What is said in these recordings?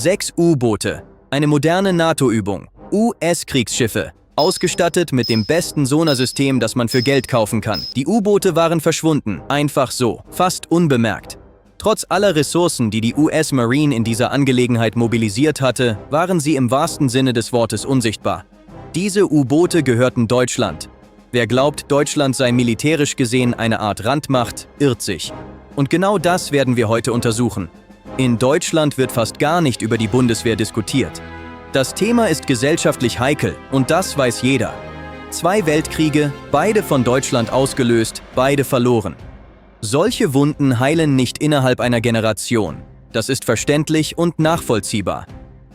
6 U-Boote, eine moderne NATO-Übung, US-Kriegsschiffe, ausgestattet mit dem besten Sonarsystem, das man für Geld kaufen kann. Die U-Boote waren verschwunden, einfach so, fast unbemerkt. Trotz aller Ressourcen, die die US Marine in dieser Angelegenheit mobilisiert hatte, waren sie im wahrsten Sinne des Wortes unsichtbar. Diese U-Boote gehörten Deutschland. Wer glaubt, Deutschland sei militärisch gesehen eine Art Randmacht, irrt sich. Und genau das werden wir heute untersuchen. In Deutschland wird fast gar nicht über die Bundeswehr diskutiert. Das Thema ist gesellschaftlich heikel und das weiß jeder. 2 Weltkriege, beide von Deutschland ausgelöst, beide verloren. Solche Wunden heilen nicht innerhalb einer Generation. Das ist verständlich und nachvollziehbar.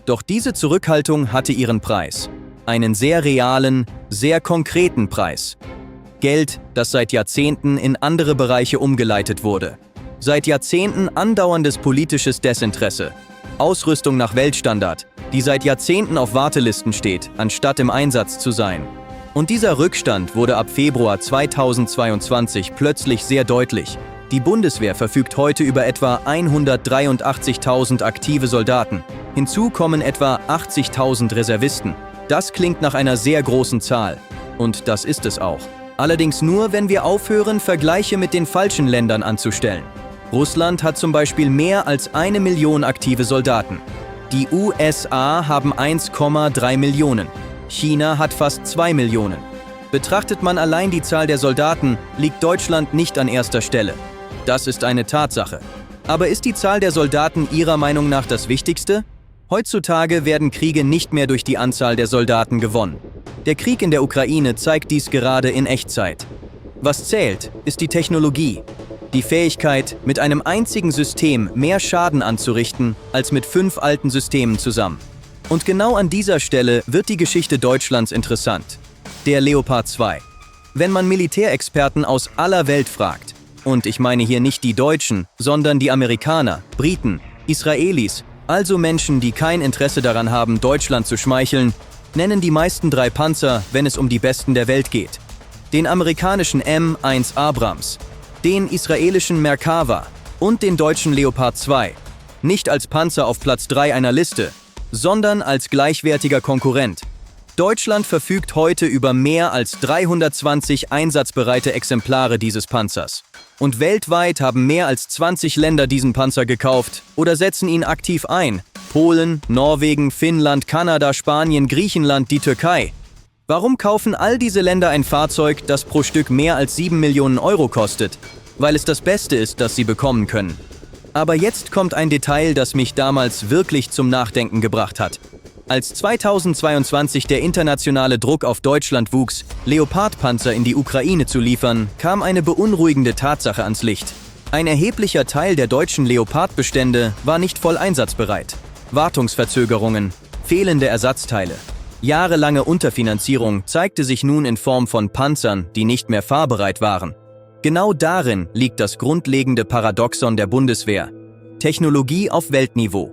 Doch diese Zurückhaltung hatte ihren Preis. Einen sehr realen, sehr konkreten Preis. Geld, das seit Jahrzehnten in andere Bereiche umgeleitet wurde. Seit Jahrzehnten andauerndes politisches Desinteresse. Ausrüstung nach Weltstandard, die seit Jahrzehnten auf Wartelisten steht, anstatt im Einsatz zu sein. Und dieser Rückstand wurde ab Februar 2022 plötzlich sehr deutlich. Die Bundeswehr verfügt heute über etwa 183.000 aktive Soldaten. Hinzu kommen etwa 80.000 Reservisten. Das klingt nach einer sehr großen Zahl. Und das ist es auch. Allerdings nur, wenn wir aufhören, Vergleiche mit den falschen Ländern anzustellen. Russland hat zum Beispiel mehr als 1 Million aktive Soldaten. Die USA haben 1,3 Millionen. China hat fast 2 Millionen. Betrachtet man allein die Zahl der Soldaten, liegt Deutschland nicht an erster Stelle. Das ist eine Tatsache. Aber ist die Zahl der Soldaten Ihrer Meinung nach das Wichtigste? Heutzutage werden Kriege nicht mehr durch die Anzahl der Soldaten gewonnen. Der Krieg in der Ukraine zeigt dies gerade in Echtzeit. Was zählt, ist die Technologie. Die Fähigkeit, mit einem einzigen System mehr Schaden anzurichten, als mit 5 alten Systemen zusammen. Und genau an dieser Stelle wird die Geschichte Deutschlands interessant. Der Leopard 2. Wenn man Militärexperten aus aller Welt fragt, und ich meine hier nicht die Deutschen, sondern die Amerikaner, Briten, Israelis, also Menschen, die kein Interesse daran haben, Deutschland zu schmeicheln, nennen die meisten 3 Panzer, wenn es um die besten der Welt geht. Den amerikanischen M1 Abrams, den israelischen Merkava und den deutschen Leopard 2. Nicht als Panzer auf Platz 3 einer Liste, sondern als gleichwertiger Konkurrent. Deutschland verfügt heute über mehr als 320 einsatzbereite Exemplare dieses Panzers. Und weltweit haben mehr als 20 Länder diesen Panzer gekauft oder setzen ihn aktiv ein. Polen, Norwegen, Finnland, Kanada, Spanien, Griechenland, die Türkei. Warum kaufen all diese Länder ein Fahrzeug, das pro Stück mehr als 7 Millionen Euro kostet? Weil es das Beste ist, das sie bekommen können. Aber jetzt kommt ein Detail, das mich damals wirklich zum Nachdenken gebracht hat. Als 2022 der internationale Druck auf Deutschland wuchs, Leopard-Panzer in die Ukraine zu liefern, kam eine beunruhigende Tatsache ans Licht. Ein erheblicher Teil der deutschen Leopard-Bestände war nicht voll einsatzbereit. Wartungsverzögerungen, fehlende Ersatzteile. Jahrelange Unterfinanzierung zeigte sich nun in Form von Panzern, die nicht mehr fahrbereit waren. Genau darin liegt das grundlegende Paradoxon der Bundeswehr. Technologie auf Weltniveau.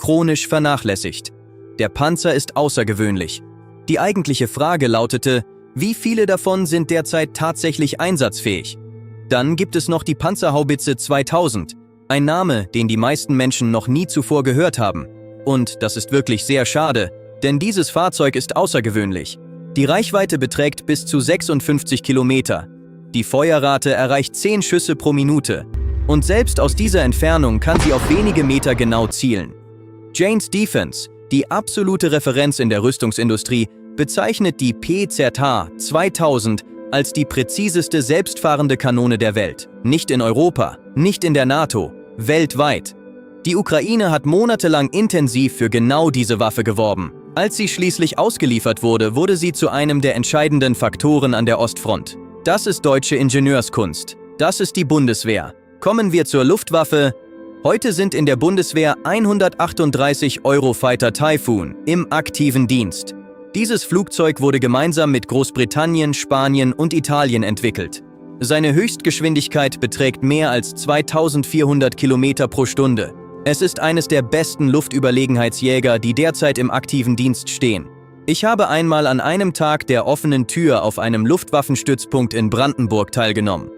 Chronisch vernachlässigt. Der Panzer ist außergewöhnlich. Die eigentliche Frage lautete, wie viele davon sind derzeit tatsächlich einsatzfähig? Dann gibt es noch die Panzerhaubitze 2000, ein Name, den die meisten Menschen noch nie zuvor gehört haben. Und das ist wirklich sehr schade, denn dieses Fahrzeug ist außergewöhnlich. Die Reichweite beträgt bis zu 56 Kilometer. Die Feuerrate erreicht 10 Schüsse pro Minute. Und selbst aus dieser Entfernung kann sie auf wenige Meter genau zielen. Jane's Defense, die absolute Referenz in der Rüstungsindustrie, bezeichnet die PZH 2000 als die präziseste selbstfahrende Kanone der Welt. Nicht in Europa, nicht in der NATO, weltweit. Die Ukraine hat monatelang intensiv für genau diese Waffe geworben. Als sie schließlich ausgeliefert wurde, wurde sie zu einem der entscheidenden Faktoren an der Ostfront. Das ist deutsche Ingenieurskunst. Das ist die Bundeswehr. Kommen wir zur Luftwaffe. Heute sind in der Bundeswehr 138 Eurofighter Typhoon im aktiven Dienst. Dieses Flugzeug wurde gemeinsam mit Großbritannien, Spanien und Italien entwickelt. Seine Höchstgeschwindigkeit beträgt mehr als 2400 Kilometer pro Stunde. Es ist eines der besten Luftüberlegenheitsjäger, die derzeit im aktiven Dienst stehen. Ich habe einmal an einem Tag der offenen Tür auf einem Luftwaffenstützpunkt in Brandenburg teilgenommen.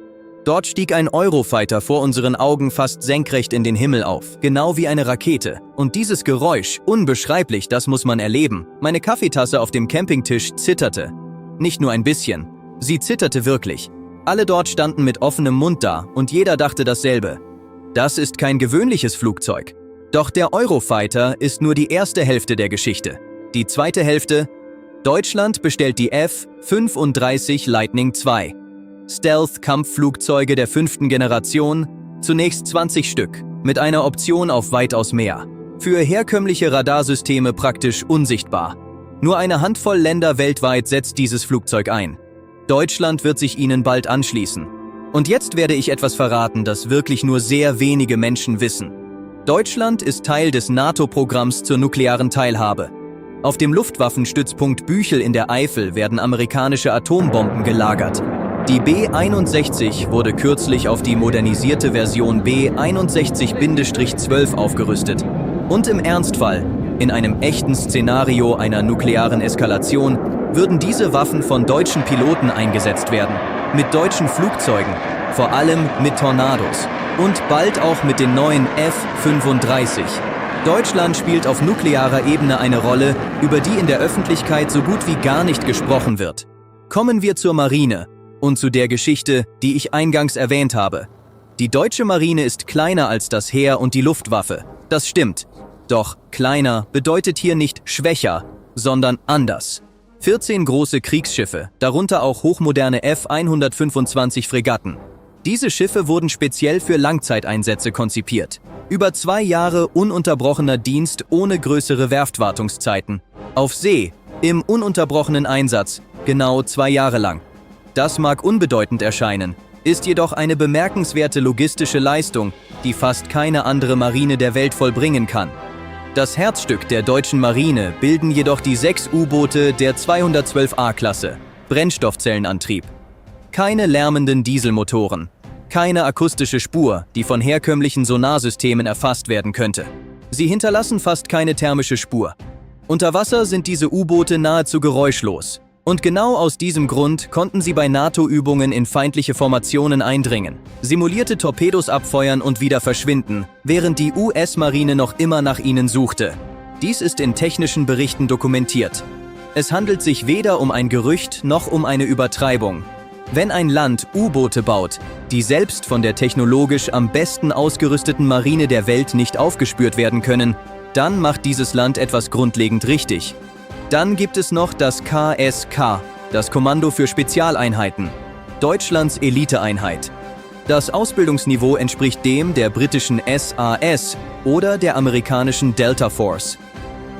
Dort stieg ein Eurofighter vor unseren Augen fast senkrecht in den Himmel auf, genau wie eine Rakete. Und dieses Geräusch, unbeschreiblich, das muss man erleben. Meine Kaffeetasse auf dem Campingtisch zitterte. Nicht nur ein bisschen, sie zitterte wirklich. Alle dort standen mit offenem Mund da und jeder dachte dasselbe. Das ist kein gewöhnliches Flugzeug. Doch der Eurofighter ist nur die erste Hälfte der Geschichte. Die zweite Hälfte: Deutschland bestellt die F-35 Lightning II. Stealth-Kampfflugzeuge der 5. Generation, zunächst 20 Stück, mit einer Option auf weitaus mehr. Für herkömmliche Radarsysteme praktisch unsichtbar. Nur eine Handvoll Länder weltweit setzt dieses Flugzeug ein. Deutschland wird sich ihnen bald anschließen. Und jetzt werde ich etwas verraten, das wirklich nur sehr wenige Menschen wissen. Deutschland ist Teil des NATO-Programms zur nuklearen Teilhabe. Auf dem Luftwaffenstützpunkt Büchel in der Eifel werden amerikanische Atombomben gelagert. Die B-61 wurde kürzlich auf die modernisierte Version B-61-12 aufgerüstet. Und im Ernstfall, in einem echten Szenario einer nuklearen Eskalation, würden diese Waffen von deutschen Piloten eingesetzt werden. Mit deutschen Flugzeugen, vor allem mit Tornados. Und bald auch mit den neuen F-35. Deutschland spielt auf nuklearer Ebene eine Rolle, über die in der Öffentlichkeit so gut wie gar nicht gesprochen wird. Kommen wir zur Marine. Und zu der Geschichte, die ich eingangs erwähnt habe. Die deutsche Marine ist kleiner als das Heer und die Luftwaffe. Das stimmt. Doch kleiner bedeutet hier nicht schwächer, sondern anders. 14 große Kriegsschiffe, darunter auch hochmoderne F-125 Fregatten. Diese Schiffe wurden speziell für Langzeiteinsätze konzipiert. Über 2 Jahre ununterbrochener Dienst ohne größere Werftwartungszeiten. Auf See, im ununterbrochenen Einsatz, genau 2 Jahre lang. Das mag unbedeutend erscheinen, ist jedoch eine bemerkenswerte logistische Leistung, die fast keine andere Marine der Welt vollbringen kann. Das Herzstück der deutschen Marine bilden jedoch die 6 U-Boote der 212A-Klasse, Brennstoffzellenantrieb. Keine lärmenden Dieselmotoren, keine akustische Spur, die von herkömmlichen Sonarsystemen erfasst werden könnte. Sie hinterlassen fast keine thermische Spur. Unter Wasser sind diese U-Boote nahezu geräuschlos. Und genau aus diesem Grund konnten sie bei NATO-Übungen in feindliche Formationen eindringen, simulierte Torpedos abfeuern und wieder verschwinden, während die US-Marine noch immer nach ihnen suchte. Dies ist in technischen Berichten dokumentiert. Es handelt sich weder um ein Gerücht noch um eine Übertreibung. Wenn ein Land U-Boote baut, die selbst von der technologisch am besten ausgerüsteten Marine der Welt nicht aufgespürt werden können, dann macht dieses Land etwas grundlegend richtig. Dann gibt es noch das KSK, das Kommando für Spezialeinheiten, Deutschlands Eliteeinheit. Das Ausbildungsniveau entspricht dem der britischen SAS oder der amerikanischen Delta Force.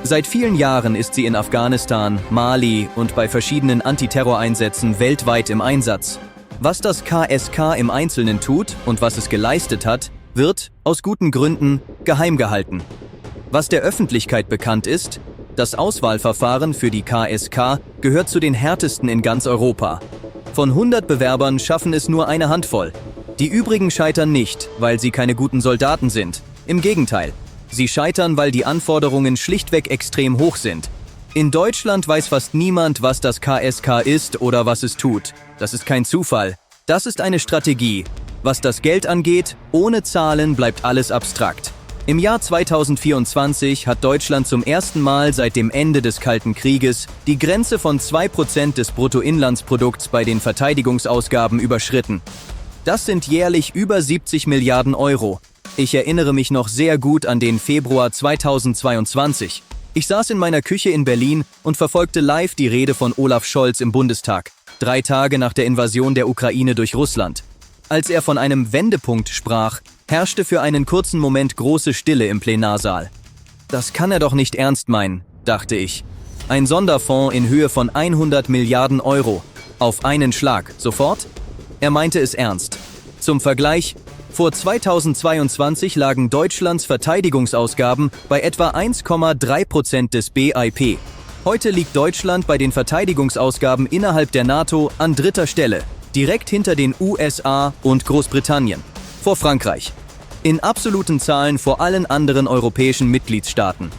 Seit vielen Jahren ist sie in Afghanistan, Mali und bei verschiedenen Antiterroreinsätzen weltweit im Einsatz. Was das KSK im Einzelnen tut und was es geleistet hat, wird, aus guten Gründen, geheim gehalten. Was der Öffentlichkeit bekannt ist: Das Auswahlverfahren für die KSK gehört zu den härtesten in ganz Europa. Von 100 Bewerbern schaffen es nur eine Handvoll. Die übrigen scheitern nicht, weil sie keine guten Soldaten sind. Im Gegenteil, sie scheitern, weil die Anforderungen schlichtweg extrem hoch sind. In Deutschland weiß fast niemand, was das KSK ist oder was es tut. Das ist kein Zufall. Das ist eine Strategie. Was das Geld angeht, ohne Zahlen bleibt alles abstrakt. Im Jahr 2024 hat Deutschland zum ersten Mal seit dem Ende des Kalten Krieges die Grenze von 2% des Bruttoinlandsprodukts bei den Verteidigungsausgaben überschritten. Das sind jährlich über 70 Milliarden Euro. Ich erinnere mich noch sehr gut an den Februar 2022. Ich saß in meiner Küche in Berlin und verfolgte live die Rede von Olaf Scholz im Bundestag, 3 Tage nach der Invasion der Ukraine durch Russland. Als er von einem Wendepunkt sprach, herrschte für einen kurzen Moment große Stille im Plenarsaal. Das kann er doch nicht ernst meinen, dachte ich. Ein Sonderfonds in Höhe von 100 Milliarden Euro. Auf einen Schlag, sofort? Er meinte es ernst. Zum Vergleich: Vor 2022 lagen Deutschlands Verteidigungsausgaben bei etwa 1,3% des BIP. Heute liegt Deutschland bei den Verteidigungsausgaben innerhalb der NATO an 3. Stelle, direkt hinter den USA und Großbritannien, vor Frankreich. In absoluten Zahlen vor allen anderen europäischen Mitgliedstaaten.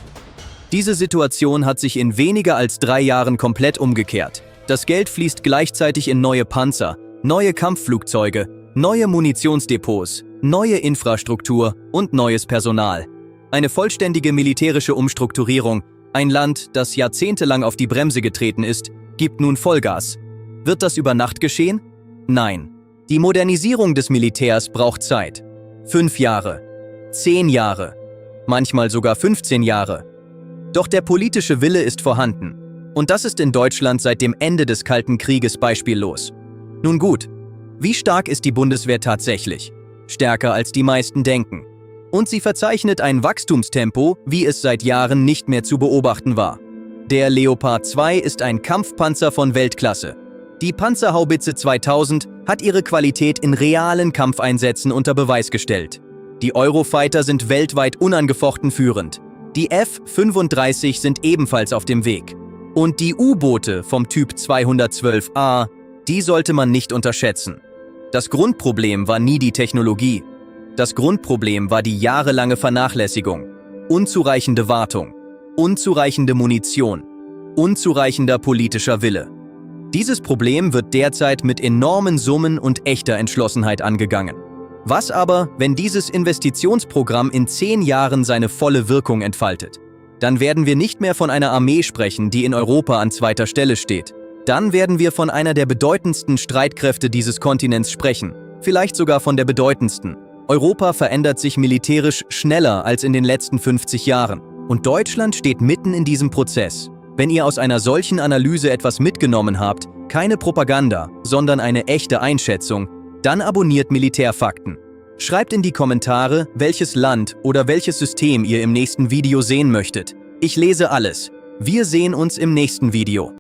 Diese Situation hat sich in weniger als 3 Jahren komplett umgekehrt. Das Geld fließt gleichzeitig in neue Panzer, neue Kampfflugzeuge Neue Munitionsdepots, neue Infrastruktur und neues Personal. Eine vollständige militärische Umstrukturierung. Ein Land, das jahrzehntelang auf die Bremse getreten ist, gibt nun Vollgas. Wird das über Nacht geschehen? Nein. Die Modernisierung des Militärs braucht Zeit. 5 Jahre, 10 Jahre, manchmal sogar 15 Jahre. Doch der politische Wille ist vorhanden. Und das ist in Deutschland seit dem Ende des Kalten Krieges beispiellos. Nun gut, wie stark ist die Bundeswehr tatsächlich? Stärker als die meisten denken. Und sie verzeichnet ein Wachstumstempo, wie es seit Jahren nicht mehr zu beobachten war. Der Leopard 2 ist ein Kampfpanzer von Weltklasse. Die Panzerhaubitze 2000 hat ihre Qualität in realen Kampfeinsätzen unter Beweis gestellt. Die Eurofighter sind weltweit unangefochten führend. Die F-35 sind ebenfalls auf dem Weg. Und die U-Boote vom Typ 212A, die sollte man nicht unterschätzen. Das Grundproblem war nie die Technologie. Das Grundproblem war die jahrelange Vernachlässigung, unzureichende Wartung, unzureichende Munition, unzureichender politischer Wille. Dieses Problem wird derzeit mit enormen Summen und echter Entschlossenheit angegangen. Was aber, wenn dieses Investitionsprogramm in 10 Jahren seine volle Wirkung entfaltet? Dann werden wir nicht mehr von einer Armee sprechen, die in Europa an zweiter Stelle steht. Dann werden wir von einer der bedeutendsten Streitkräfte dieses Kontinents sprechen, vielleicht sogar von der bedeutendsten. Europa verändert sich militärisch schneller als in den letzten 50 Jahren. Und Deutschland steht mitten in diesem Prozess. Wenn ihr aus einer solchen Analyse etwas mitgenommen habt, keine Propaganda, sondern eine echte Einschätzung, dann abonniert Militärfakten. Schreibt in die Kommentare, welches Land oder welches System ihr im nächsten Video sehen möchtet. Ich lese alles. Wir sehen uns im nächsten Video.